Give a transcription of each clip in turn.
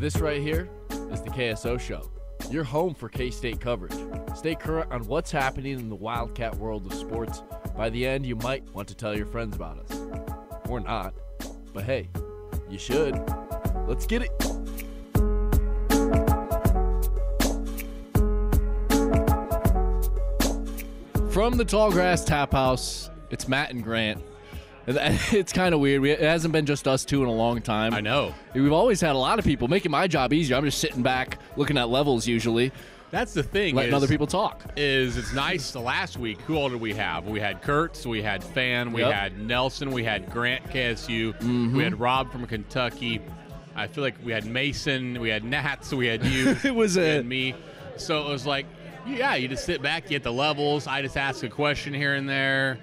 This right here is the KSO Show, your home for K-State coverage. Stay current on what's happening in the Wildcat world of sports. By the end, you might want to tell your friends about us. Or not. But hey, you should. Let's get it. From the Tallgrass Tap House, it's Matt and Grant. It's kind of weird. It hasn't been just us two in a long time. I know. We've always had a lot of people making my job easier. I'm just sitting back looking at levels usually. That's the thing. Letting other people talk. It's nice. The last week, who all did we have? We had Kurtz, we had Fan, we had Nelson, we had Grant, KSU, we had Rob from Kentucky. I feel like we had Mason, we had Nats, we had you, we had me. So it was like, yeah, you just sit back, you get the levels. I just ask a question here and there.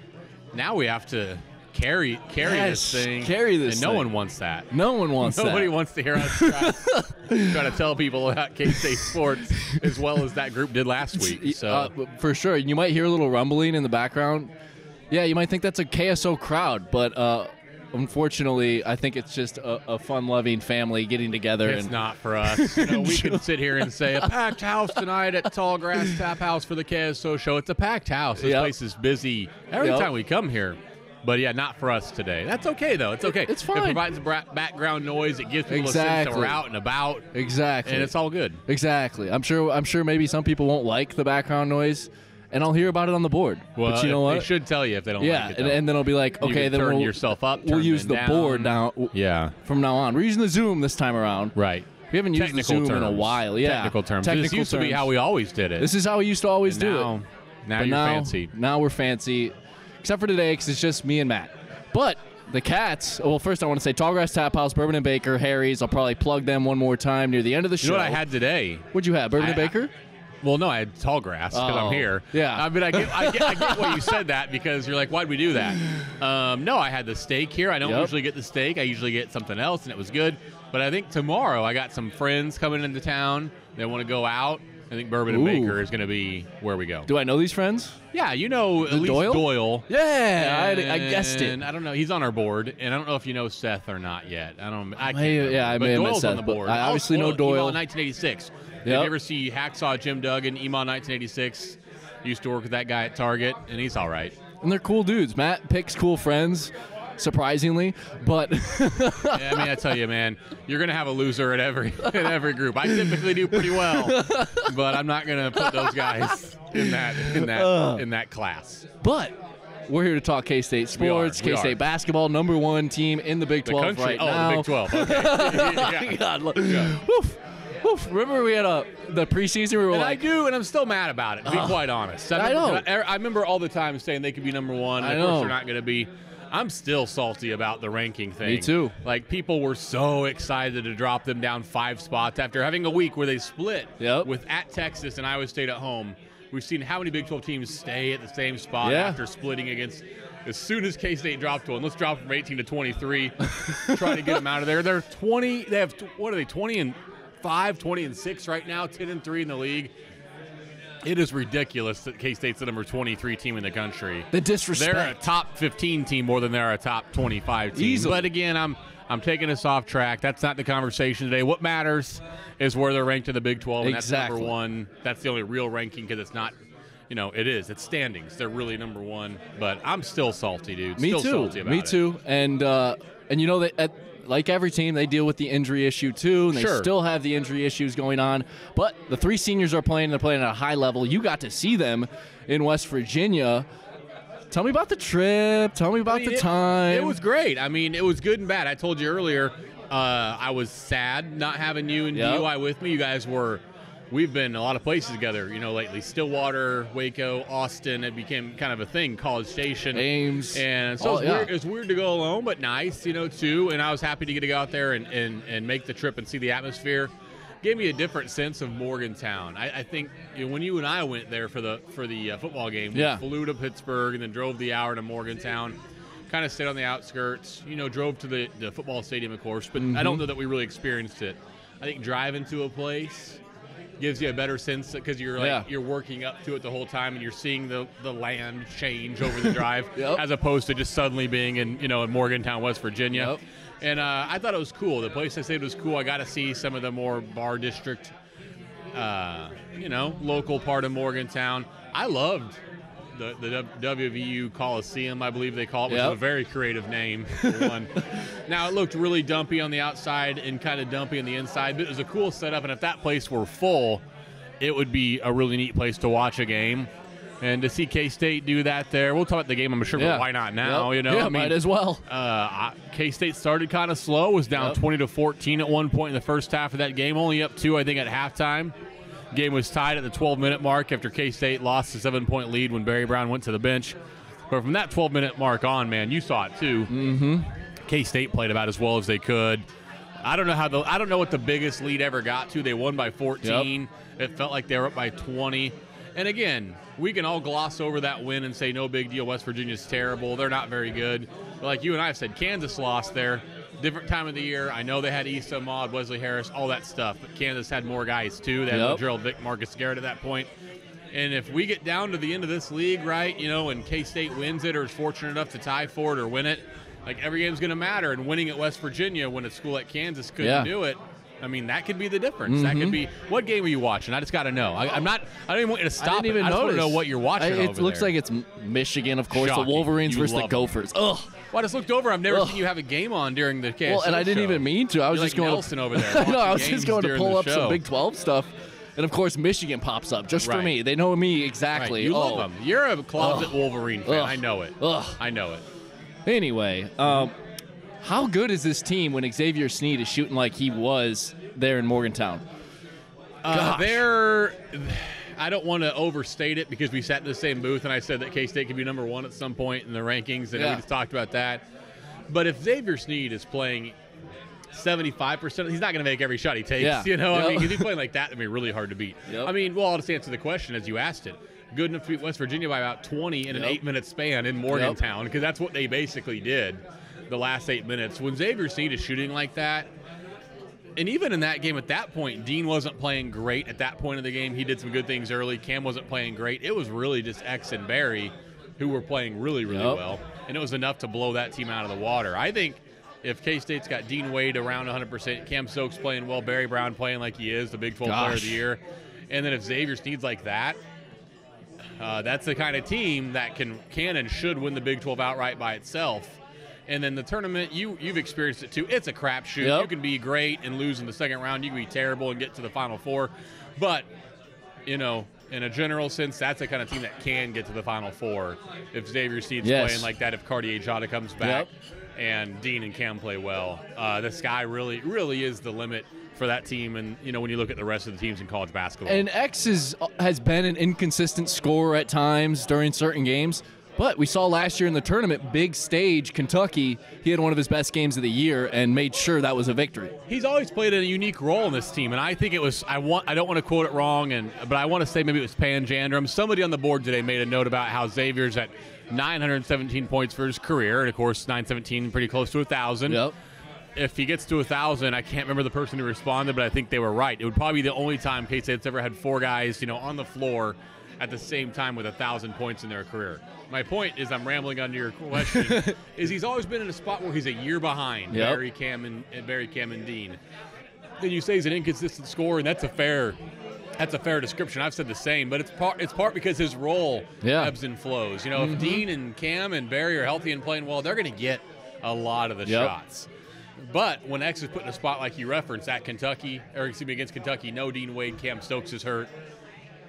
Now we have to carry this thing. Carry this and no one wants that. No one wants that. Nobody wants to hear us try to tell people about K-State sports as well as that group did last week. So for sure. You might hear a little rumbling in the background. Yeah, you might think that's a KSO crowd, but unfortunately, I think it's just a fun-loving family getting together. It's not for us. We can sit here and say a packed house tonight at Tallgrass Tap House for the KSO show. It's a packed house. This place is busy every time we come here. But, yeah, not for us today. That's okay, though. It's okay. It's fine. It provides background noise. It gives people a sense that we're out and about. Exactly. And it's all good. Exactly. I'm sure maybe some people won't like the background noise, and I'll hear about it on the board. Well, but you know what? They should tell you if they don't like it. And then I'll be like, okay, then turn we'll yourself up. We'll use the board now. Yeah. From now on, we're using the Zoom this time around. Right. We haven't used the Zoom in a while. Yeah. Technical terms. This used to be how we always did it. This is how we used to always do it. Now you're fancy. Now we're fancy, except for today because it's just me and Matt. But the Cats, well, first I want to say Tallgrass Tap House, Bourbon and Baker, Harry's. I'll probably plug them one more time near the end of the show. You know what I had today? What'd you have, Bourbon and Baker? Well, no, I had Tallgrass because I'm here. Yeah. But I get why you said that because you're like, why'd we do that? No, I had the steak here. I don't usually get the steak. I usually get something else, and it was good. But I think tomorrow I got some friends coming into town. They want to go out. I think Bourbon and Baker is going to be where we go. Do I know these friends? Yeah, you know at least Doyle. Yeah, I guessed it. I don't know. He's on our board, and I don't know if you know Seth or not yet. I can't I may have met Doyle's Seth, on the board. I obviously know Doyle. Email 1986. Did you ever see Hacksaw Jim Duggan, Email 1986? Used to work with that guy at Target, and he's all right. And they're cool dudes. Matt picks cool friends, surprisingly, but yeah, I mean, I tell you, man, you're gonna have a loser at every group. I typically do pretty well, but I'm not gonna put those guys in that class. But we're here to talk K-State sports, K-State basketball, number one team in the Big 12 right now. The Big 12. Okay. God, look. Yeah. Woof. Remember we had the preseason? We were and I'm still mad about it, to be quite honest. I know. I remember all the time saying they could be number one, and of course they're not going to be. I'm still salty about the ranking thing. Me too. Like, people were so excited to drop them down 5 spots after having a week where they split with at Texas and Iowa State at home. We've seen how many Big 12 teams stay at the same spot after splitting against. As soon as K-State dropped one, let's drop from 18 to 23, try to get them out of there. They're 20. They have, what are they, 20-5, 20-6 right now, 10-3 in the league. It is ridiculous that K-State's the number 23 team in the country. The disrespect. They're a top 15 team more than they're a top 25 team. Easily. But again, I'm taking us off track. That's not the conversation today. What matters is where they're ranked in the Big 12, and that's number one. That's the only real ranking because it's not, it is. It's standings. They're really number one. But I'm still salty, dude. Me still too. Salty about Me too. And like every team, they deal with the injury issue too, and they still have the injury issues going on. But the 3 seniors are playing. They're playing at a high level. You got to see them in West Virginia. Tell me about the trip. Tell me about the time. It was great. I mean, it was good and bad. I told you earlier I was sad not having you and DUI with me. You guys we've been a lot of places together, lately. Stillwater, Waco, Austin. It became kind of a thing, College Station. Ames. And so it's weird to go alone, but nice, too. And I was happy to get to go out there and make the trip and see the atmosphere. Gave me a different sense of Morgantown. I think when you and I went there for the football game, we flew to Pittsburgh and then drove the hour to Morgantown. Kind of stayed on the outskirts, drove to the football stadium, of course, but I don't know that we really experienced it. I think driving to a place gives you a better sense because you're working up to it the whole time and you're seeing the land change over the drive as opposed to just suddenly being in Morgantown, West Virginia. And I thought it was cool. The place I stayed was cool. I got to see some of the more bar district, local part of Morgantown. I loved the WVU Coliseum, I believe they call it, which is a very creative name for one. Now, it looked really dumpy on the outside and kind of dumpy on the inside, but it was a cool setup, and if that place were full, it would be a really neat place to watch a game. And to see K-State do that there, we'll talk about the game, I'm sure, but why not now? Might as well. K-State started kind of slow, was down 20-14 at one point in the first half of that game, only up 2, I think, at halftime. Game was tied at the 12-minute mark after K-State lost a 7-point lead when Barry Brown went to the bench. But from that 12-minute mark on, man, you saw it too. K-State played about as well as they could. I don't know what the biggest lead ever got to. They won by 14. It felt like they were up by 20. And again, we can all gloss over that win and say no big deal. West Virginia's terrible. They're not very good. But like you and I have said, Kansas lost there. Different time of the year. I know they had Issa, Maud, Wesley Harris, all that stuff, but Kansas had more guys too. They had Gerald Vick, Marcus Garrett at that point. And if we get down to the end of this league, right, and K-State wins it or is fortunate enough to tie for it or win it, like every game's going to matter. And winning at West Virginia when a school like Kansas couldn't do it, I mean, that could be the difference. That could be. What game are you watching? I just got to know. I don't even want you to stop. I just want to know what you're watching. It looks like it's Michigan, of course. Shocking. The Wolverines versus the Gophers. Ugh. Well, I just looked over. I've never seen you have a game on during the KSO. Well, and I didn't even mean to. I was just going Nelson over there. No, I was just going to pull up some Big 12 stuff. And, of course, Michigan pops up just for me. They know me exactly. Right. You love them. You're a closet Wolverine fan. I know it. I know it. Anyway, how good is this team when Xavier Sneed is shooting like he was there in Morgantown? I don't want to overstate it because we sat in the same booth and I said that K-State could be number 1 at some point in the rankings, and we just talked about that. But if Xavier Sneed is playing 75%, he's not going to make every shot he takes. I mean, if he's playing like that, it'd be really hard to beat. I mean, well, I'll just answer the question as you asked it. Good enough to beat West Virginia by about 20 in an 8-minute span in Morgantown, because that's what they basically did the last 8 minutes. When Xavier Sneed is shooting like that, and even in that game at that point, Dean wasn't playing great at that point of the game. He did some good things early. Cam wasn't playing great. It was really just X and Barry who were playing really, really well. And it was enough to blow that team out of the water. I think if K-State's got Dean Wade around 100%, Cam Stokes playing well, Barry Brown playing like he is, the Big 12 player of the year, and then if Xavier Sneed's like that, that's the kind of team that can and should win the Big 12 outright by itself. And then the tournament, you've experienced it too. It's a crapshoot. You can be great and lose in the second round. You can be terrible and get to the Final Four. But, in a general sense, that's the kind of team that can get to the Final Four if Xavier Sneed's playing like that, if Cartier-Jada comes back and Dean and Cam play well. The sky really, really is the limit for that team, and when you look at the rest of the teams in college basketball. And X has been an inconsistent scorer at times during certain games. But we saw last year in the tournament, big stage, Kentucky, he had one of his best games of the year and made sure that was a victory. He's always played a unique role in this team, and I think it was, I don't want to quote it wrong, but I want to say maybe it was Panjandrum. Somebody on the board today made a note about how Xavier's at 917 points for his career, and of course 917 pretty close to 1,000. If he gets to 1,000, I can't remember the person who responded, but I think they were right. It would probably be the only time K-State's ever had 4 guys, on the floor at the same time with 1,000 points in their career. My point is, I'm rambling on your question, is he's always been in a spot where he's a year behind Barry, Cam, and Dean. Then you say he's an inconsistent scorer, and that's a fair description. I've said the same, but it's part because his role ebbs and flows. If Dean and Cam and Barry are healthy and playing well, they're going to get a lot of the shots. But when X is put in a spot like you referenced at Kentucky, against Kentucky, no Dean Wade, Cam Stokes is hurt,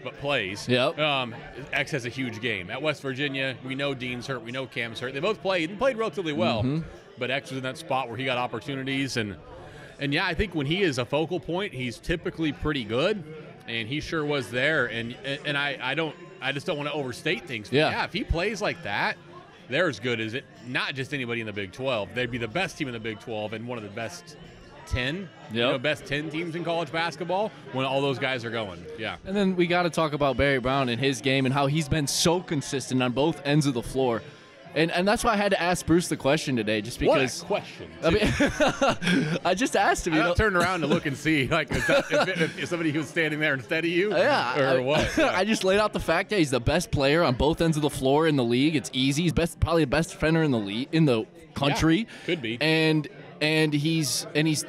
but plays. X has a huge game. At West Virginia, we know Dean's hurt, we know Cam's hurt. They both played and played relatively well, but X was in that spot where he got opportunities, and I think when he is a focal point, he's typically pretty good, and he sure was there. And I just don't want to overstate things. But if he plays like that, they're as good as not just anybody in the Big 12. They'd be the best team in the Big 12 and one of the best 10, best 10 teams in college basketball when all those guys are going. And then we got to talk about Barry Brown and his game and how he's been so consistent on both ends of the floor. And that's why I had to ask Bruce the question today, just because. What a question. I mean, I just asked him. I turned around to look and see, like, if somebody was standing there instead of you, or what? Yeah. I just laid out the fact that he's the best player on both ends of the floor in the league. It's easy. He's probably the best defender in the country. Yeah, could be. And he's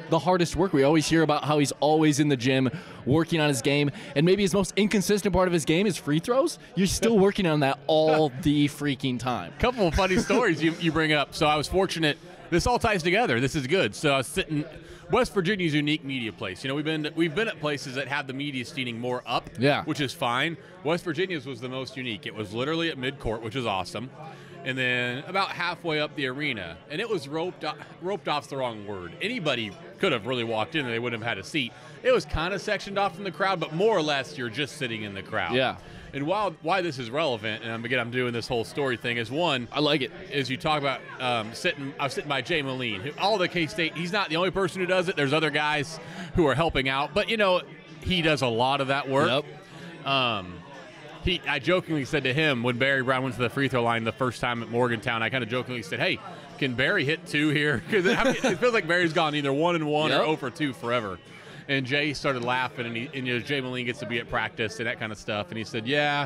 the hardest worker. We always hear about how he's always in the gym working on his game, and maybe his most inconsistent part of his game is free throws. You're still working on that all the freaking time. Couple of funny stories you bring up. So I was fortunate. This all ties together. This is good. So I was sitting. West Virginia's a unique media place. You know, we've been at places that have the media seating more up, which is fine. West Virginia's was the most unique. It was literally at midcourt, which is awesome. And then about halfway up the arena, and it was roped off's the wrong word. Anybody could have really walked in and they wouldn't have had a seat. It was kind of sectioned off from the crowd, but more or less you're just sitting in the crowd. Yeah. And why this is relevant, and I'm doing this whole story thing, is one. I like it. Is you talk about I was sitting by Jay Moline. All the K-State, he's not the only person who does it. There's other guys who are helping out, but, you know, he does a lot of that work. Yep. I jokingly said to him when Barry Brown went to the free throw line the first time at Morgantown, I kind of jokingly said, hey, can Barry hit 2 here? Because it feels like Barry's gone either 1 and 1 or 0 for 2 forever. And Jay started laughing, and you know, Jay Moline gets to be at practice and that kind of stuff. And he said, yeah.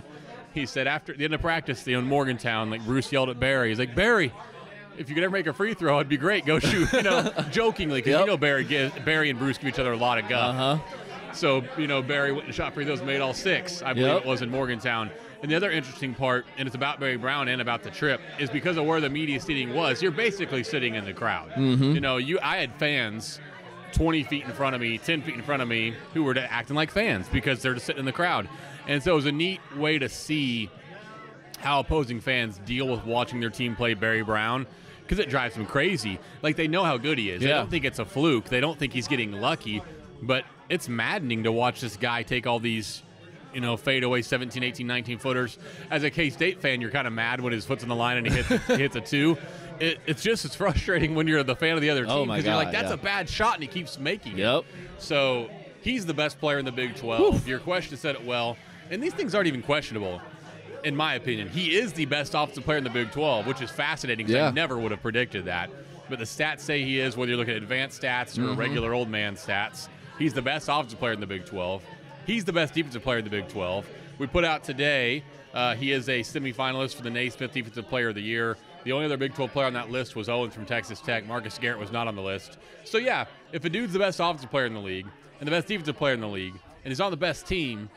He said after the end of practice, in Morgantown, like Bruce yelled at Barry. He's like, Barry, if you could ever make a free throw, it'd be great. Go shoot, you know, jokingly, because you know Barry and Bruce give each other a lot of guff. So, you know, Barry went and shot free throws, made all 6, I believe it was, in Morgantown. And the other interesting part, and it's about Barry Brown and about the trip, is because of where the media seating was, you're basically sitting in the crowd. You know, I had fans 20 feet in front of me, 10 feet in front of me, who were acting like fans because they're just sitting in the crowd. And so it was a neat way to see how opposing fans deal with watching their team play Barry Brown, because it drives them crazy. Like, they know how good he is. They don't think it's a fluke. They don't think he's getting lucky. But it's maddening to watch this guy take all these, you know, fadeaway 17, 18, 19-footers. As a K-State fan, you're kind of mad when his foot's on the line and he hits a 2. It's frustrating when you're the fan of the other team, because you're like, that's a bad shot, and he keeps making it. So he's the best player in the Big 12. Your question said it well. And these things aren't even questionable, in my opinion. He is the best offensive player in the Big 12, which is fascinating, because I never would have predicted that. But the stats say he is, whether you're looking at advanced stats or regular old man stats. He's the best offensive player in the Big 12. He's the best defensive player in the Big 12. We put out today, he is a semifinalist for the Naismith Defensive Player of the Year. The only other Big 12 player on that list was Owen from Texas Tech. Marcus Garrett was not on the list. So, yeah, if a dude's the best offensive player in the league and the best defensive player in the league and he's on the best team,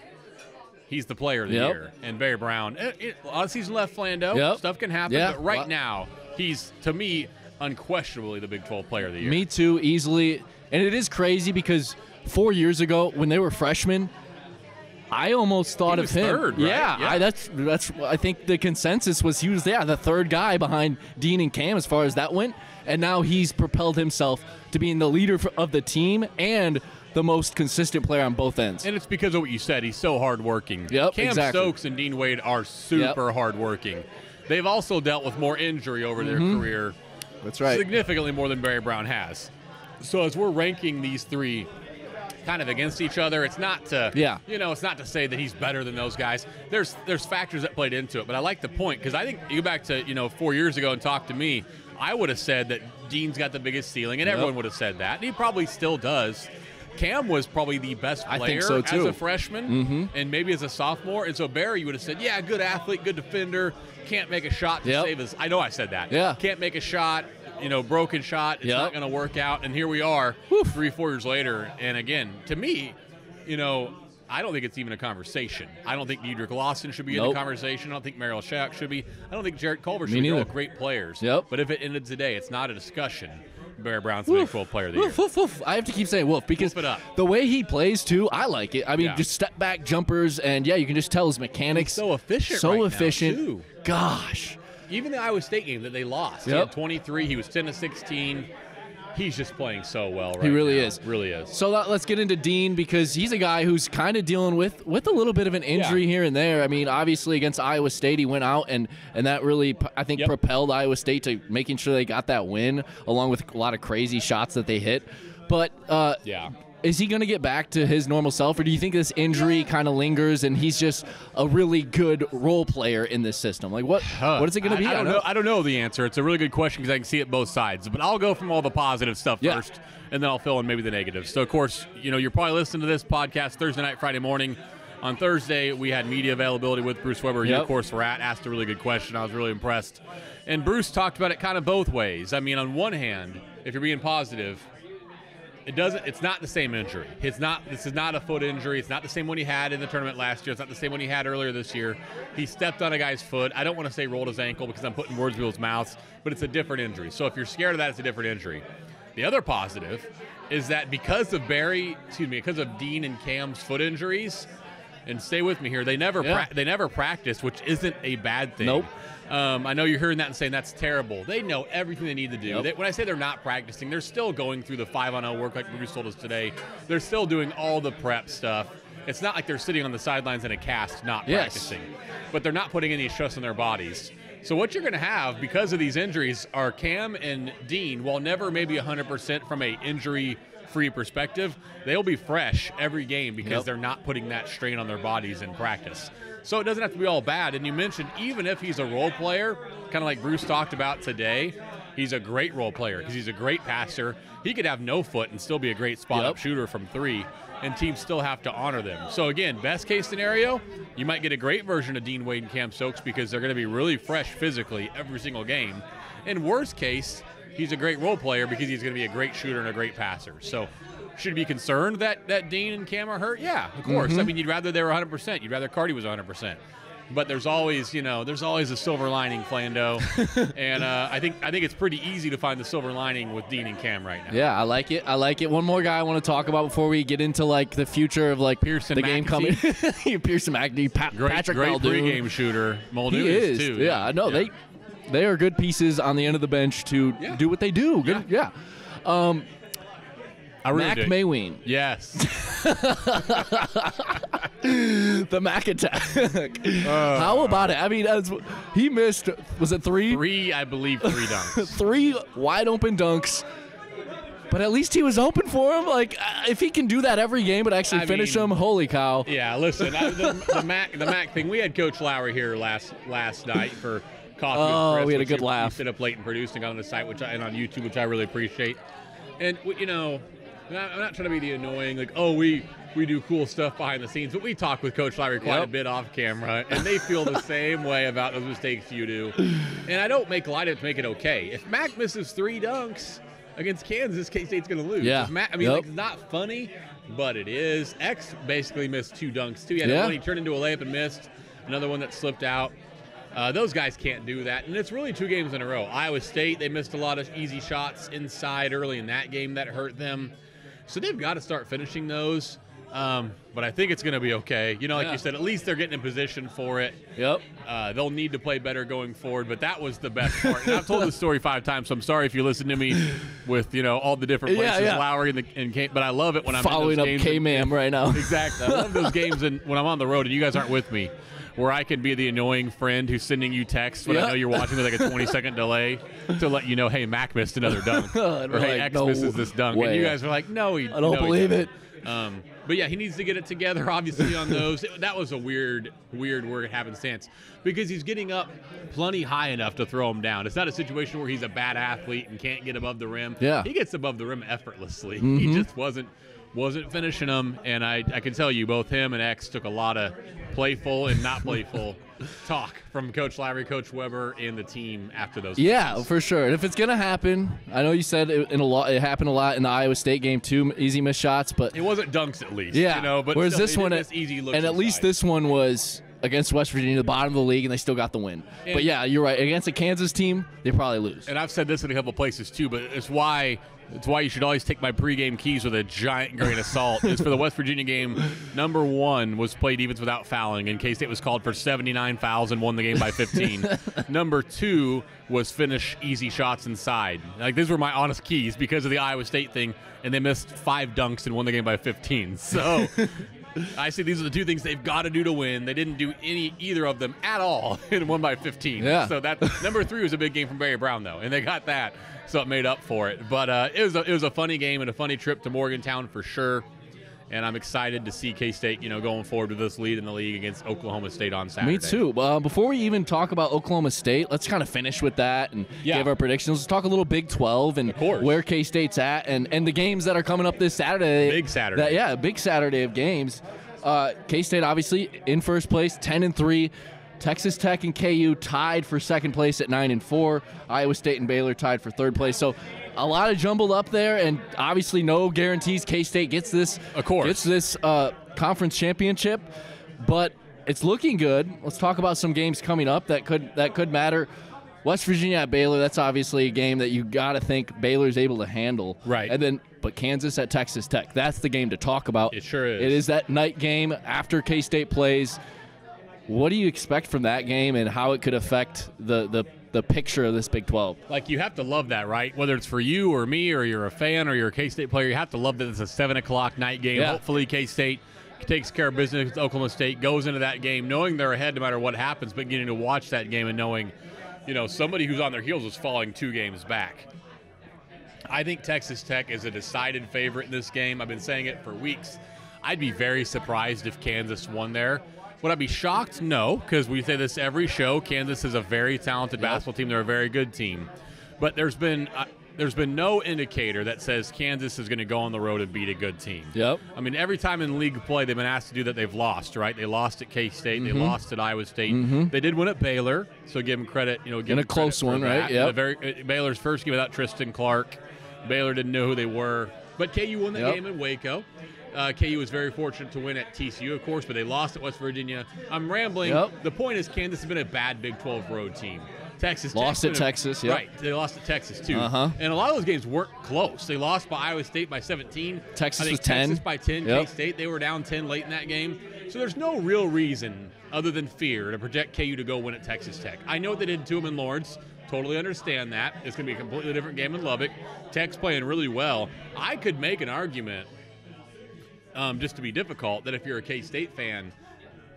he's the player of the year. And Barry Brown, a lot of season left, Flando. Stuff can happen. But right now, he's, to me, unquestionably the Big 12 player of the year. Me too, easily. And it is crazy because 4 years ago, when they were freshmen, I almost thought of him. Third, right? Yeah. That's. I think the consensus was he was the third guy behind Dean and Cam as far as that went. And now he's propelled himself to being the leader of the team and the most consistent player on both ends. And it's because of what you said. He's so hardworking. Cam Stokes and Dean Wade are super hardworking. They've also dealt with more injury over their career. That's right. Significantly more than Barry Brown has. So as we're ranking these three kind of against each other, it's not to it's not to say that he's better than those guys. There's factors that played into it, but I like the point, because I think you go back to 4 years ago and talk to me, I would have said that Dean's got the biggest ceiling, and everyone would have said that, and he probably still does. Cam was probably the best player as a freshman and maybe as a sophomore, and so Barry, you would have said, yeah, good athlete, good defender, can't make a shot to save his. I know I said that. Can't make a shot. Broken shot. It's not going to work out. And here we are 3-4 years later. And again, to me, I don't think it's even a conversation. I don't think Dedrick Lawson should be in the conversation. I don't think Merrill Shack should be. I don't think Jarrett Culver should be. They're all great players. But if it ended today, it's not a discussion. Barry Brown's the Big 12 player of the year. I have to keep saying Wolf, because the way he plays, too, I like it. I mean, just step back jumpers, and, you can just tell his mechanics. He's so efficient now, too. Gosh. Even the Iowa State game that they lost, he had 23. He was 10-16. He's just playing so well right now. He really is. Really is. So let's get into Dean, because he's a guy who's kind of dealing with a little bit of an injury here and there. I mean, obviously against Iowa State, he went out, and that really, I think, propelled Iowa State to making sure they got that win, along with a lot of crazy shots that they hit. But is he going to get back to his normal self, or do you think this injury kind of lingers and he's just a really good role player in this system? Like, what is it going to be? I don't know the answer. It's a really good question because I can see it both sides. But I'll go from all the positive stuff first, and then I'll fill in maybe the negatives. So, of course, you're probably listening to this podcast Thursday night, Friday morning. On Thursday, we had media availability with Bruce Weber. You, of course, were asked a really good question. I was really impressed. And Bruce talked about it kind of both ways. I mean, on one hand, if you're being positive, it's not the same injury. This is not a foot injury. It's not the same one he had in the tournament last year. It's not the same one he had earlier this year. He stepped on a guy's foot. I don't want to say rolled his ankle because I'm putting words in people's mouths, but it's a different injury. So if you're scared of that, it's a different injury. The other positive is that because of Dean and Cam's foot injuries, and stay with me here, they never practiced, which isn't a bad thing. Nope. I know you're hearing that and saying that's terrible. They know everything they need to do. Yep. When I say they're not practicing, they're still going through the 5-on-0 work like Bruce told us today. They're still doing all the prep stuff. It's not like they're sitting on the sidelines in a cast not practicing. But they're not putting any stress on their bodies. So what you're going to have because of these injuries are Cam and Dean, while never maybe 100% from a injury-free perspective, they'll be fresh every game because they're not putting that strain on their bodies in practice. So it doesn't have to be all bad. And you mentioned even if he's a role player, kind of like Bruce talked about today, he's a great role player because he's a great passer. He could have no foot and still be a great spot-up shooter from 3, and teams still have to honor them. So, again, best-case scenario, you might get a great version of Dean Wade and Cam Stokes because they're going to be really fresh physically every single game. And worst case, he's a great role player because he's going to be a great shooter and a great passer. So, should be concerned that Dean and Cam are hurt? Yeah, of course. I mean, you'd rather they were 100%. You'd rather Cardi was 100%. But there's always a silver lining, Flando. And I think it's pretty easy to find the silver lining with Dean and Cam right now. Yeah, I like it. One more guy I want to talk about before we get into like the future of like Pearson the game coming. Pearson McAtee, Patrick Muldoon. Great pregame shooter. Muldoon he is too. Yeah, I know. They are good pieces on the end of the bench to do what they do. Good. Yeah. Mac Mayween. Yes. The Mac attack. How about it? I mean, he missed, was it 3? 3, I believe, 3 dunks. 3 wide open dunks. But at least he was open for him. Like, if he can do that every game but actually finish them, holy cow. Yeah, listen, the Mac thing, we had Coach Lowry here last night for Coffee with Chris, we had a good laugh. He stayed up late and produced and got on the site and on YouTube, which I really appreciate. And, I'm not trying to be the annoying, like, we do cool stuff behind the scenes, but we talk with Coach Lowry quite a bit off camera, and they feel the same way about those mistakes you do. And I don't make light of it to make it okay. If Mac misses 3 dunks against Kansas, K-State's going to lose. Yeah. It's not funny, but it is. X basically missed 2 dunks, too. He had one he turned into a layup and missed, another one that slipped out. Those guys can't do that, and it's really 2 games in a row. Iowa State, they missed a lot of easy shots inside early in that game that hurt them. So they've got to start finishing those, but I think it's going to be okay. You said, at least they're getting in position for it. Yep. They'll need to play better going forward, but that was the best part. And I've told this story 5 times, so I'm sorry if you listen to me with, all the different places, Lowry and K, but I love it when I'm following in those games. Following up K-Man right now. Exactly. I love those games when I'm on the road and you guys aren't with me, where I can be the annoying friend who's sending you texts when I know you're watching with like a 20-second delay to let you know, hey, Mac missed another dunk. Or, hey, X misses this dunk. Way. And you guys are like, no, I don't believe it. But, yeah, he needs to get it together, obviously, on those. That was a weird happenstance because he's getting up plenty high enough to throw him down. It's not a situation where he's a bad athlete and can't get above the rim. Yeah. He gets above the rim effortlessly. He just wasn't finishing them, and I can tell you both him and X took a lot of playful and not playful talk from Coach Lowry, Coach Weber, and the team after those games. For sure. And if it's going to happen, I know you said it happened a lot in the Iowa State game, 2 easy missed shots, but it wasn't dunks at least. Yeah, but whereas still, this one, easy looks and at least this one was against West Virginia, the bottom of the league, and they still got the win. But yeah, you're right. Against a Kansas team, they probably lose. And I've said this in a couple places too, but it's why you should always take my pregame keys with a giant grain of salt. Is for the West Virginia game, number 1 was play defense without fouling, and K-State was called for 79 fouls and won the game by 15. Number 2 was finish easy shots inside. Like, these were my honest keys because of the Iowa State thing, and they missed 5 dunks and won the game by 15. So I see these are the two things they've got to do to win. They didn't do either of them at all and won by 15. Yeah. So that number 3 was a big game from Barry Brown, though, and they got that, so it made up for it. But it was a funny game and a funny trip to Morgantown for sure. And I'm excited to see K-State, going forward with this lead in the league against Oklahoma State on Saturday. Me too. Before we even talk about Oklahoma State, let's kind of finish with that and give our predictions. Let's talk a little Big 12 and where K-State's at and the games that are coming up this Saturday. Big Saturday. Big Saturday of games. K-State obviously in first place, 10-3. Texas Tech and KU tied for second place at 9-4. Iowa State and Baylor tied for third place. So a lot of jumbled up there, and obviously no guarantees K-State gets this. Of course, gets this conference championship, but it's looking good. Let's talk about some games coming up that could matter. West Virginia at Baylor. That's obviously a game that you got to think Baylor's able to handle. Right. And then, but Kansas at Texas Tech. That's the game to talk about. It sure is. It is that night game after K-State plays. What do you expect from that game and how it could affect the picture of this Big 12? Like, you have to love that, right? Whether it's for you or me or you're a fan or you're a K-State player, you have to love that it's a 7 o'clock night game. Yeah. Hopefully K-State takes care of business with Oklahoma State, goes into that game knowing they're ahead no matter what happens, but getting to watch that game and knowing, somebody who's on their heels is falling 2 games back. I think Texas Tech is a decided favorite in this game. I've been saying it for weeks. I'd be very surprised if Kansas won there. Would I be shocked? No, because we say this every show. Kansas is a very talented basketball team. They're a very good team. But there's been no indicator that says Kansas is going to go on the road and beat a good team. Yep. I mean, every time in league play they've been asked to do that, they've lost, right? They lost at K-State. They lost at Iowa State. They did win at Baylor, so give them credit. In a close one, right? Yeah. Baylor's first game without Tristan Clark. Baylor didn't know who they were. But KU won that game in Waco. KU was very fortunate to win at TCU, of course, but they lost at West Virginia. I'm rambling. The point is Kansas has been a bad Big 12 road team. Texas lost at Texas, right? They lost at Texas too, and a lot of those games weren't close. They lost by Iowa State by 17. Texas was 10. Texas by 10. K-State they were down 10 late in that game. So there's no real reason other than fear to project KU to go win at Texas Tech. I know what they did to them in Lawrence. Totally understand that. It's going to be a completely different game in Lubbock. Tech's playing really well. I could make an argument. Just to be difficult, that if you're a K-State fan,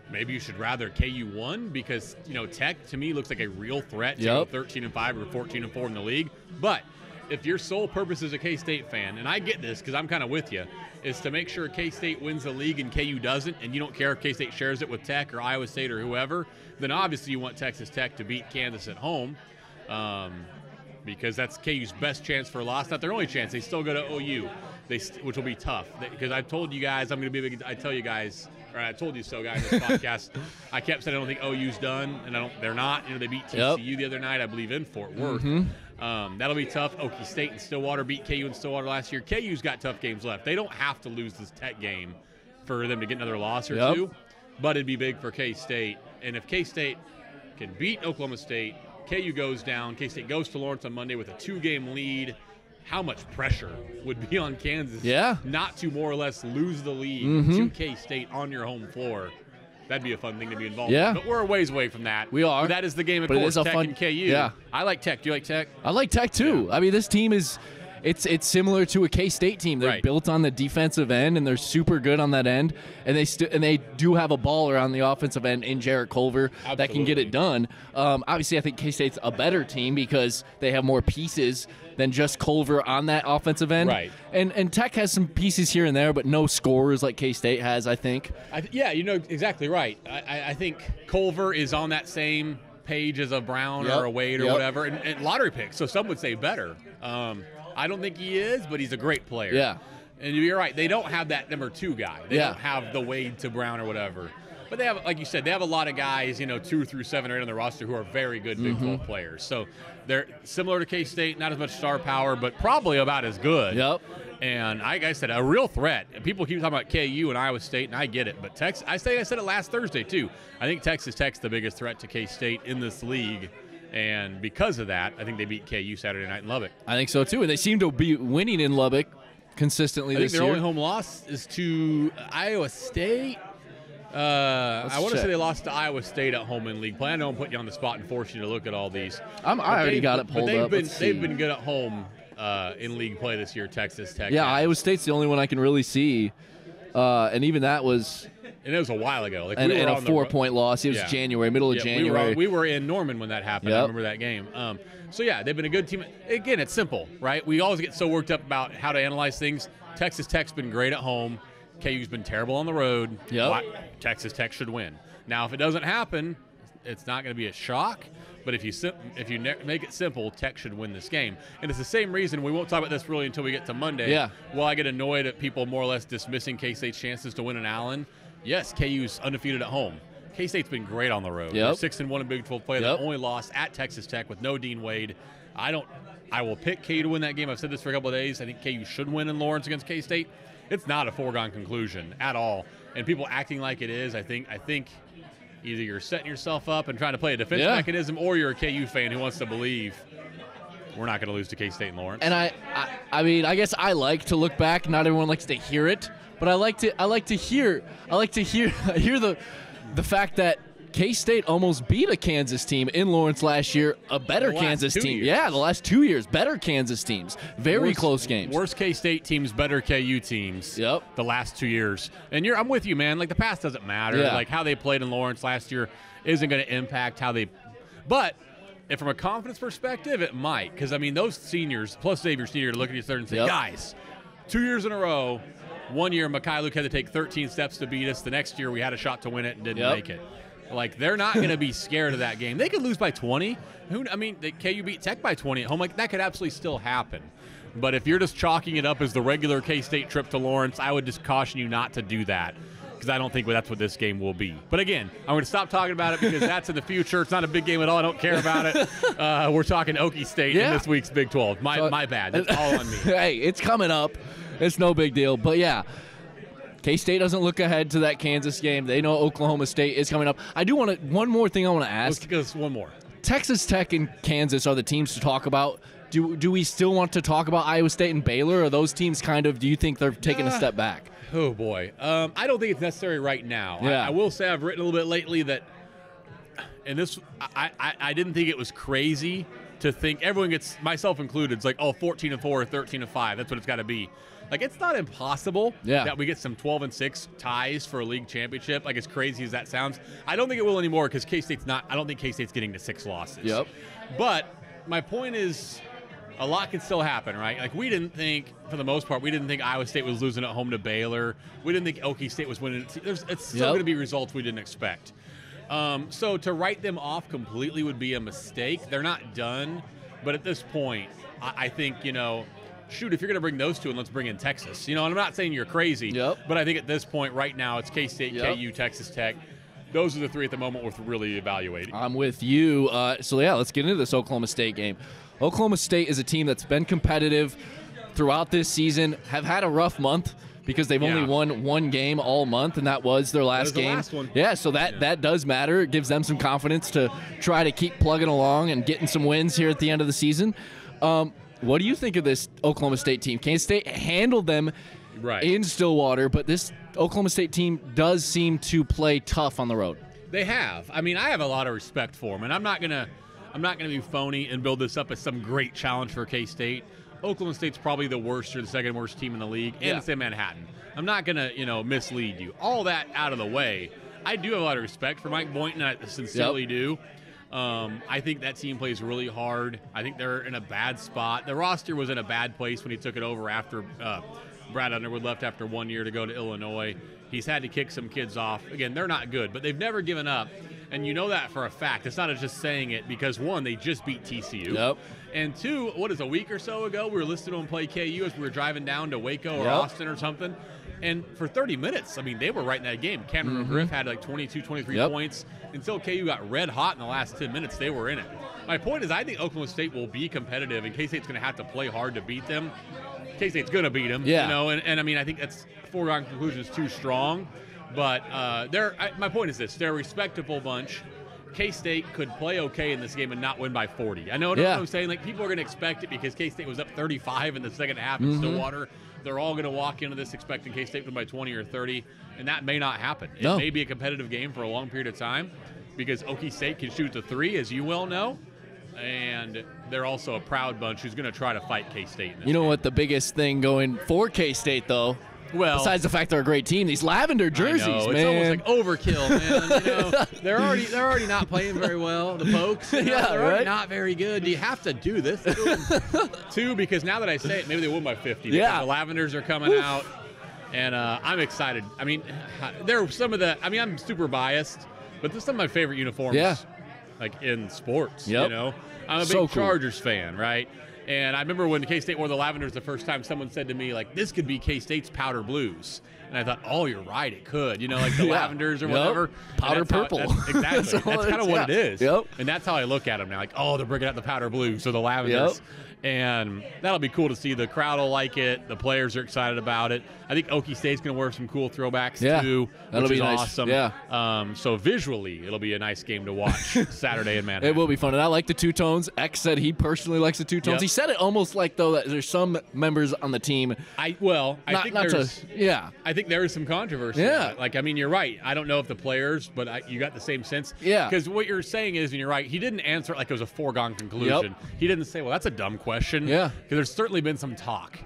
maybe you should rather KU won because, Tech to me looks like a real threat to go 13-5 or 14-4 in the league. But if your sole purpose as a K-State fan, and I get this because I'm kind of with you, is to make sure K-State wins the league and KU doesn't, and you don't care if K-State shares it with Tech or Iowa State or whoever, then obviously you want Texas Tech to beat Kansas at home. Because that's KU's best chance for a loss. Not their only chance. They still go to OU, which will be tough. Because I've told you guys I'm going to be big. I told you so, guys, in this podcast. I kept saying I don't think OU's done, and they're not. They beat TCU the other night, I believe, in Fort Worth. That'll be tough. Okie State and Stillwater beat KU and Stillwater last year. KU's got tough games left. They don't have to lose this Tech game for them to get another loss or two, but it'd be big for K-State. And if K-State can beat Oklahoma State, KU goes down. K-State goes to Lawrence on Monday with a 2-game lead. How much pressure would be on Kansas not to more or less lose the lead to K-State on your home floor? That'd be a fun thing to be involved in. But we're a ways away from that. We are. But that is the game, of course, Tech and KU. Yeah. I like Tech. Do you like Tech? I like Tech, too. I mean, this team is – it's similar to a K-State team. They're built on the defensive end, and they're super good on that end. And they do have a baller on the offensive end in Jarrett Culver that can get it done. Obviously, I think K-State's a better team because they have more pieces than just Culver on that offensive end. Right. And Tech has some pieces here and there, but no scorers like K-State has, I think. Exactly right. I think Culver is on that same page as a Brown or a Wade or whatever, and lottery pick. So some would say better. I don't think he is, but he's a great player. Yeah. And you're right. They don't have that number 2 guy. They don't have the Wade to Brown or whatever. But they have, like you said, they have a lot of guys, 2 through 7 or 8 on the roster who are very good Big 12 players. So they're similar to K-State, not as much star power, but probably about as good. And like I said, a real threat. And people keep talking about KU and Iowa State, and I get it. But Texas, I said it last Thursday, too. I think Texas Tech's the biggest threat to K-State in this league. And because of that, I think they beat KU Saturday night in Lubbock. I think so, too. And they seem to be winning in Lubbock consistently this year. I think their only home loss is to Iowa State. I want to say they lost to Iowa State at home in league play. I know I'm putting you on the spot and forcing you to look at all these. I already got it pulled up. They've been good at home in league play this year, Texas Tech. Yeah, Iowa State's the only one I can really see And even that was. And it was a while ago. Like and a 4-point loss. It was January, middle of January. We were in Norman when that happened. I remember that game. So, yeah, they've been a good team. Again, it's simple, right? We always get so worked up about how to analyze things. Texas Tech's been great at home. KU's been terrible on the road. Texas Tech should win. Now, if it doesn't happen, it's not going to be a shock. But if you make it simple, Tech should win this game. And it's the same reason we won't talk about this really until we get to Monday. Yeah. Well, I get annoyed at people more or less dismissing K-State's chances to win in Allen. Yes, KU's undefeated at home. K-State's been great on the road. They're 6-1 in Big 12 play. They only lost at Texas Tech with no Dean Wade. I will pick KU to win that game. I've said this for a couple of days. I think KU should win in Lawrence against K-State. It's not a foregone conclusion at all. And people acting like it is, I think either you're setting yourself up and trying to play a defense mechanism, or you're a KU fan who wants to believe we're not going to lose to K-State and Lawrence. And I mean, I guess I like to look back. Not everyone likes to hear it. But I like to hear the fact that K-State almost beat a Kansas team in Lawrence last year, a better Kansas team. Years. Yeah, the last 2 years, better Kansas teams. Very close games. Worst K-State teams, better KU teams. The last 2 years. And I'm with you, man. Like, the past doesn't matter. Yeah. Like, how they played in Lawrence last year isn't going to impact how they – but if from a confidence perspective, it might. Because, I mean, those seniors, plus Xavier Senior, to look at each other and say, guys, 2 years in a row – 1 year, Luke had to take 13 steps to beat us. The next year, we had a shot to win it and didn't make it. Like, they're not going to be scared of that game. They could lose by 20. KU beat Tech by 20 at home. Like, that could absolutely still happen. But if you're just chalking it up as the regular K-State trip to Lawrence, I would just caution you not to do that, because I don't think that's what this game will be. But again, I'm going to stop talking about it because that's in the future. It's not a big game at all. I don't care about it. We're talking Okie State in this week's Big 12. My bad. That's all on me. Hey, it's coming up. It's no big deal. But, yeah, K-State doesn't look ahead to that Kansas game. They know Oklahoma State is coming up. I do want to – one more thing I want to ask. Let's go one more. Texas Tech and Kansas are the teams to talk about. Do we still want to talk about Iowa State and Baylor? Or are those teams kind of – do you think they're taking a step back? Oh, boy. I don't think it's necessary right now. Yeah. I will say I've written a little bit lately that – and this I didn't think it was crazy to think – everyone gets – myself included – it's like, 14-4 or 13-5. That's what it's got to be. Like, it's not impossible that we get some 12-6 ties for a league championship. Like, as crazy as that sounds, I don't think it will anymore because K-State's not – I don't think K-State's getting to 6 losses. But my point is a lot can still happen, right? Like, we didn't think, for the most part, Iowa State was losing at home to Baylor. We didn't think Okie State was winning. It's still going to be results we didn't expect. So to write them off completely would be a mistake. They're not done. But at this point, I think, shoot, if you're going to bring those two, and let's bring in Texas. And I'm not saying you're crazy, but I think at this point right now it's K-State, KU, Texas Tech. Those are the three at the moment worth really evaluating. I'm with you. Let's get into this Oklahoma State game. Oklahoma State is a team that's been competitive throughout this season, have had a rough month because they've only won one game all month, and that was their last game. The last one. Yeah, so that does matter. It gives them some confidence to try to keep plugging along and getting some wins here at the end of the season. What do you think of this Oklahoma State team? Kansas State handled them in Stillwater, but this Oklahoma State team does seem to play tough on the road. They have. I mean, I have a lot of respect for them, and I'm not gonna be phony and build this up as some great challenge for K-State. Oklahoma State's probably the worst or the second worst team in the league, and it's in Manhattan. I'm not gonna mislead you. All that out of the way, I do have a lot of respect for Mike Boynton. I sincerely do. I think that team plays really hard. I think they're in a bad spot. The roster was in a bad place when he took it over after Brad Underwood left after 1 year to go to Illinois. He's had to kick some kids off. Again, they're not good, but they've never given up. And you know that for a fact. It's not just saying it because, one, they just beat TCU. And two, a week or so ago, we were listening to them play KU as we were driving down to Waco or Austin or something. And for 30 minutes, I mean, they were right in that game. Cameron Griff had like 22, 23 points. Until KU got red hot in the last 10 minutes, they were in it. My point is I think Oklahoma State will be competitive, and K-State's going to have to play hard to beat them. K-State's going to beat them, and I mean, I think that's foregone conclusion is too strong. But my point is this. They're a respectable bunch. K-State could play okay in this game and not win by 40. I know what I'm saying. Like, people are going to expect it because K-State was up 35 in the second half in Stillwater. They're all going to walk into this expecting K-State to win by 20 or 30, and that may not happen. It may be a competitive game for a long period of time because Okie State can shoot the three, as you well know, and they're also a proud bunch who's going to try to fight K-State in this game. What the biggest thing going for K-State, though, Well, besides the fact they're a great team, these lavender jerseys, man. It's almost like overkill, man. You know, they're already not playing very well. The Pokes, they're already not very good. Do you have to do this to them? Too, because now that I say it, maybe they win by 50. Yeah, the Lavenders are coming out, and I'm excited. I mean, they're some of the. I mean, I'm super biased, but they're some of my favorite uniforms. Yeah. Like in sports, you know, I'm a big Chargers fan, right? And I remember when K-State wore the Lavenders the first time, someone said to me, like, this could be K-State's powder blues. And I thought, oh, you're right, it could. You know, like the Lavenders or whatever. Powder purple. Exactly. That's kind of what it is. And that's how I look at them now. Like, oh, they're bringing out the powder blue, so the Lavenders. And that'll be cool to see. The crowd will like it. The players are excited about it. I think Okie State's going to wear some cool throwbacks, too, which is awesome. Yeah. So visually, it'll be a nice game to watch Saturday in Manhattan. It will be fun. And I like the two-tones. X said he personally likes the two-tones. He said it almost like, though, that there's some members on the team. I think there is some controversy. Yeah. Like, I mean, you're right. I don't know if the players, but you got the same sense. Yeah. Because what you're saying is, and you're right, he didn't answer it like it was a foregone conclusion. He didn't say, well, that's a dumb question. Yeah. Because there's certainly been some talk.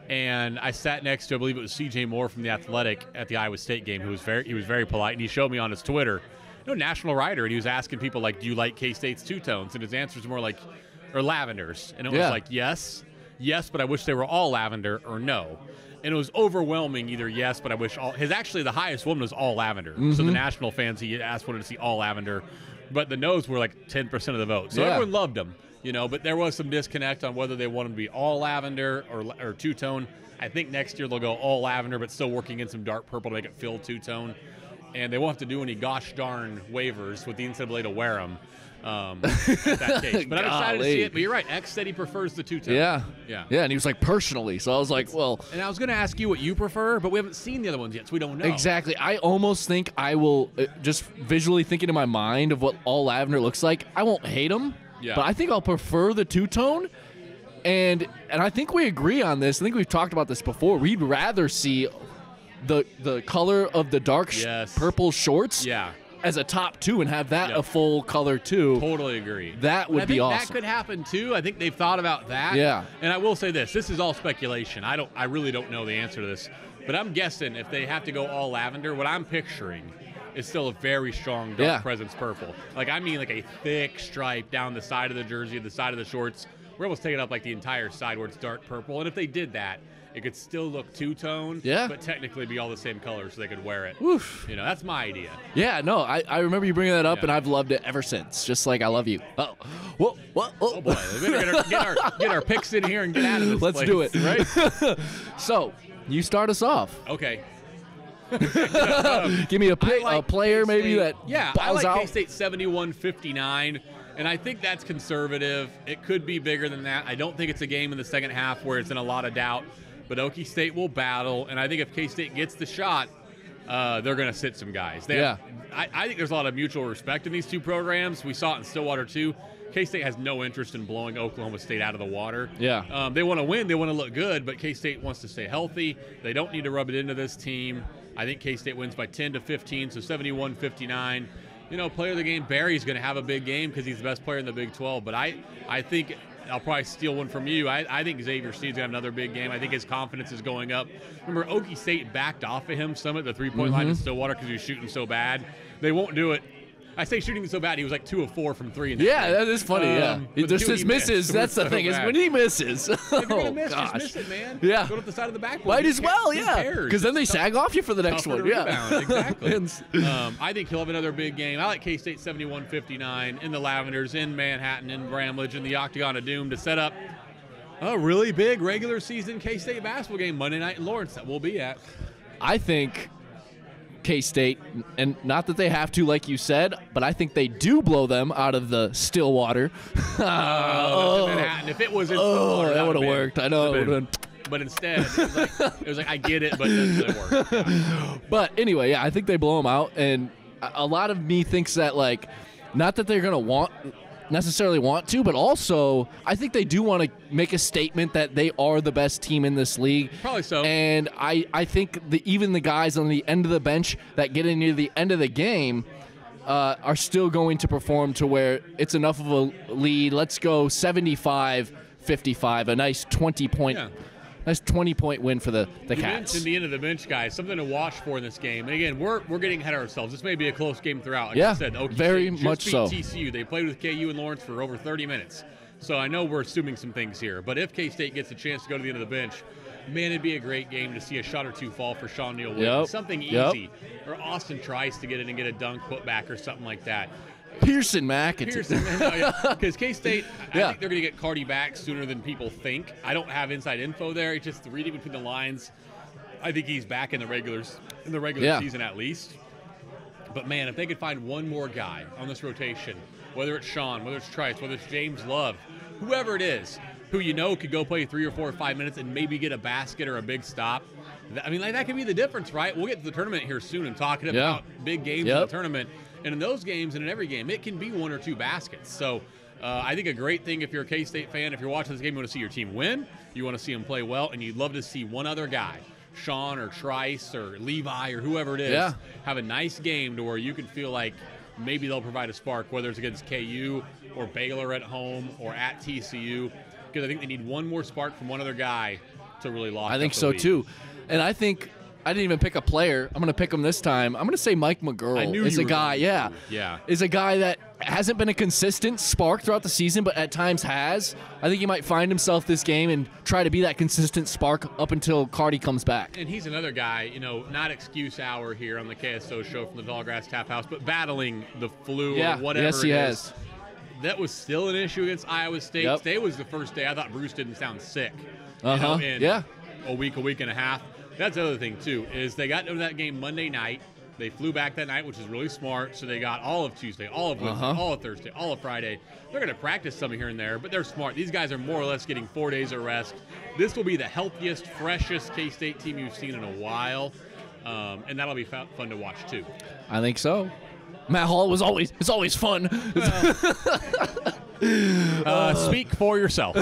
And I sat next to, I believe it was C.J. Moore from The Athletic at the Iowa State game, he was very polite, and he showed me on his Twitter, national writer, and he was asking people, like, do you like K-State's two-tones? And his answer was more like, or lavenders. And it was like, yes, but I wish they were all lavender, or no. And it was overwhelming, either yes, but I wish all. Actually, the highest one was all lavender. So the national fans he asked wanted to see all lavender, but the no's were like 10% of the vote. So everyone loved them. But there was some disconnect on whether they want them to be all lavender or two-tone. I think next year they'll go all lavender, but still working in some dark purple to make it feel two-tone. And they won't have to do any gosh darn waivers with the NCAA to wear them at that case. But I'm excited to see it. But you're right. X said he prefers the two-tone. Yeah. And he was like, personally. So I was like, well. And I was going to ask you what you prefer, but we haven't seen the other ones yet, so we don't know. Exactly. I almost think I will, just visually thinking in my mind of what all lavender looks like, I won't hate them. Yeah. But I think I'll prefer the two-tone, and I think we agree on this. I think we've talked about this before. We'd rather see the color of the dark purple shorts as a top two and have that a full color too. Totally agree. That would be awesome. That could happen too. I think they've thought about that. Yeah. And I will say this is all speculation. I really don't know the answer to this, but I'm guessing if they have to go all lavender, what I'm picturing is still a very strong dark presence purple. Like, I mean, like a thick stripe down the side of the jersey, the side of the shorts. We're almost taking up like the entire side where it's dark purple. And if they did that, it could still look two-tone, but technically be all the same color so they could wear it. Oof. That's my idea. Yeah, no, I remember you bringing that up, and I've loved it ever since, just like I love you. Oh boy. We better get our picks in here and get out of this Let's do it. Right? So, you start us off. Okay. Give me a player maybe that I like out. K-State 71-59, and I think that's conservative. It could be bigger than that. I don't think it's a game in the second half where it's in a lot of doubt, but Okie State will battle, and I think if K-State gets the shot, they're going to sit some guys. I think there's a lot of mutual respect in these two programs. We saw it in Stillwater too. K-State has no interest in blowing Oklahoma State out of the water. Yeah. They want to win. They want to look good, but K-State wants to stay healthy. They don't need to rub it into this team. I think K-State wins by 10-15, so 71-59. Player of the game, Barry's going to have a big game because he's the best player in the Big 12. But I think I'll probably steal one from you. I think Xavier Steed's going to have another big game. I think his confidence is going up. Remember, Okie State backed off of him some at the three-point line in Stillwater because he was shooting so bad. They won't do it. I say shooting so bad, he was like 2 of 4 from 3. That is funny, There's just misses. That's the thing, is when he misses. If you're going to miss, just miss it, man. Yeah. Go to the side of the backboard. Might as well, because then they sag off you for the next one. Exactly. I think he'll have another big game. I like K-State 71-59 in the Lavenders, in Manhattan, in Bramlage, in the Octagon of Doom to set up a really big regular season K-State basketball game Monday night in Lawrence that we'll be at. I think K-State, and not that they have to, like you said, but I think they do blow them out of the Stillwater. Manhattan. If it was in Stillwater, that would have worked. I know it would have been. But instead, it was like I get it, but it doesn't work. Yeah. But anyway, I think they blow them out, and a lot of me thinks that, like, not that they're going to necessarily want to, but also I think they do want to make a statement that they are the best team in this league. Probably so. And I think even the guys on the end of the bench that get in near the end of the game are still going to perform to where it's enough of a lead. Let's go 75-55, a nice 20-point 20-point win for the Cats. You mentioned the end of the bench guys, something to watch for in this game. And again, we're getting ahead of ourselves. This may be a close game throughout. Like I said, very much so. TCU. They played with KU and Lawrence for over 30 minutes. So I know we're assuming some things here. But if K-State gets a chance to go to the end of the bench, man, it'd be a great game to see a shot or two fall for Sean Neal Williams. Something easy. Or Austin Trice to get in and get a dunk put back or something like that. Pearson, Mac. Because K-State, I think they're going to get Cardi back sooner than people think. I don't have inside info there. It's just reading between the lines. I think he's back in the regular season at least. But, man, if they could find one more guy on this rotation, whether it's Sean, whether it's Trice, whether it's James Love, whoever it is, who you know could go play 3 or 4 or 5 minutes and maybe get a basket or a big stop. I mean, that could be the difference, right? We'll get to the tournament here soon and talking about big games in the tournament. And in those games and in every game, it can be 1 or 2 baskets. So I think a great thing if you're a K-State fan, if you're watching this game, you want to see your team win, you want to see them play well, and you'd love to see one other guy, Sean or Trice or Levi or whoever it is, have a nice game to where you can feel like maybe they'll provide a spark, whether it's against KU or Baylor at home or at TCU, because I think they need one more spark from one other guy to really lock up the lead. I think so, too. And I think I didn't even pick a player. I'm going to pick him this time. I'm going to say Mike McGurl is a guy, is a guy that hasn't been a consistent spark throughout the season, but at times has. I think he might find himself this game and try to be that consistent spark up until Cardi comes back. And he's another guy, not excuse hour here on the KSO show from the Tallgrass Tap House, but battling the flu or whatever yes, he has. That was still an issue against Iowa State. Today was the first day I thought Bruce didn't sound sick. In a week and a half. That's the other thing, too, is they got into that game Monday night. They flew back that night, which is really smart. So they got all of Tuesday, all of Wednesday, all of Thursday, all of Friday. They're going to practice some here and there, but they're smart. These guys are more or less getting 4 days of rest. This will be the healthiest, freshest K-State team you've seen in a while, and that'll be fun to watch, too. I think so. Matt Hall it's always fun. Speak for yourself.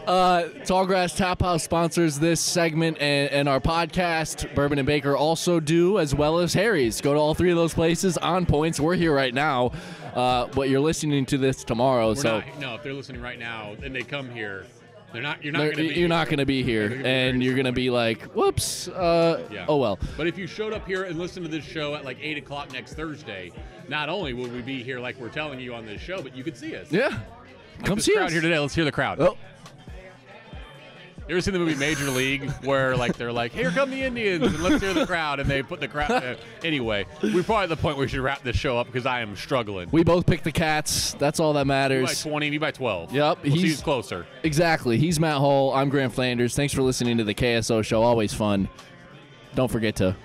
Tallgrass Tap House sponsors this segment and our podcast. Bourbon and Baker also do, as well as Harry's. Go to all 3 of those places on points. We're here right now, but you're listening to this tomorrow. If they're listening right now and they come here, you're not going to be here, and you're going to be like, whoops, oh well. But if you showed up here and listened to this show at like 8 o'clock next Thursday, not only will we be here like we're telling you on this show, but you could see us. Yeah. Come see us here today. Let's hear the crowd. Oh. You ever seen the movie Major League where they're like, here come the Indians, and let's hear the crowd, and they put the crowd. Anyway, we're probably at the point where we should wrap this show up because I am struggling. We both picked the Cats. That's all that matters. Me by 20, me by 12. Yep. We'll see who's closer. Exactly. He's Matt Hull. I'm Grant Flanders. Thanks for listening to the KSO show. Always fun. Don't forget to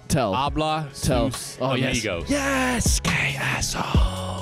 tell. Habla sus amigos. Yes, KSO.